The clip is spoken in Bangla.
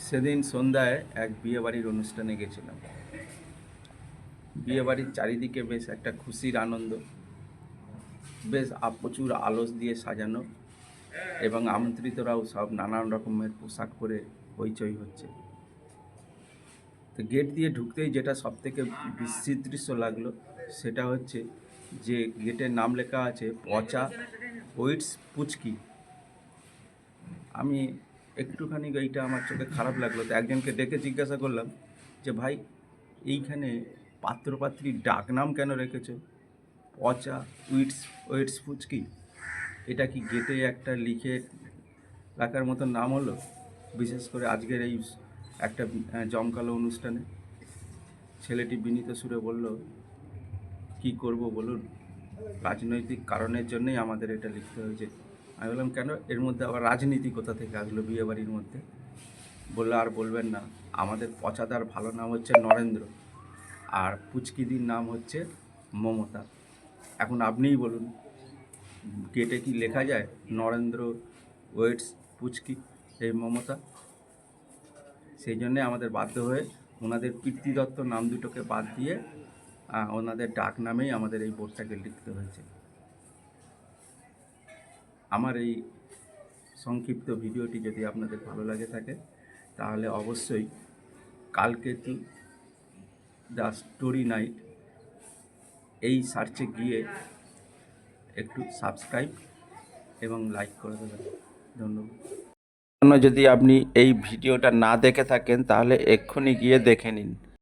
সেদিন সন্ধ্যায় এক বিয়েবাড়ির অনুষ্ঠানে গেছিলাম। বিয়েবাড়ির চারিদিকে বেশ একটা খুশির আনন্দ, বেশ প্রচুর আলোস দিয়ে সাজানো এবং আমন্ত্রিতরাও সব নানান রকমের পোশাক পরে হইচই হচ্ছে। তো গেট দিয়ে ঢুকতেই যেটা সবথেকে বিস্মিত দৃশ্য লাগলো সেটা হচ্ছে যে গেটের নাম লেখা আছে পচা ওইটস পুচকি। আমি একটুখানি এইটা আমার চোখে খারাপ লাগলো, তো একজনকে ডেকে জিজ্ঞাসা করলাম যে ভাই, এইখানে পাত্রপাত্রীর ডাক নাম কেন রেখেছো পচা ওয়েটস ফুচকি? এটা কি গেটে একটা লিখে রাখার মতো নাম হলো, বিশেষ করে আজকের এই একটা জমকালো অনুষ্ঠানে? ছেলেটি বিনীত সুরে বলল, কি করব বলুন, রাজনৈতিক কারণের জন্যই আমাদের এটা লিখতে হয়েছে। আমি বললাম, কেন? এর মধ্যে আবার রাজনীতি কোথা থেকে আসলো বিয়েবাড়ির মধ্যে? বললো, আর বলবেন না, আমাদের পচাদার ভালো নাম হচ্ছে নরেন্দ্র, আর পুচকিদির নাম হচ্ছে মমতা। এখন আপনিই বলুন, গেটে কি লেখা যায় নরেন্দ্র ওয়েটস পুচকি এই মমতা? সেই জন্যে আমাদের বাধ্য হয়ে ওনাদের পিতৃদত্ত নাম দুটোকে বাদ দিয়ে ওনাদের ডাক নামেই আমাদের এই বোর্ডটাকে লিখতে হয়েছে। আমার এই সংক্ষিপ্ত ভিডিওটি যদি আপনাদের ভালো লাগে থাকে তাহলে অবশ্যই কালকেতু দ্য স্টোরি নাইট এই সার্চে গিয়ে একটু সাবস্ক্রাইব এবং লাইক করে দেবেন। ধন্যবাদ। যদি আপনি এই ভিডিওটা না দেখে থাকেন তাহলে এক্ষুনি গিয়ে দেখে নিন।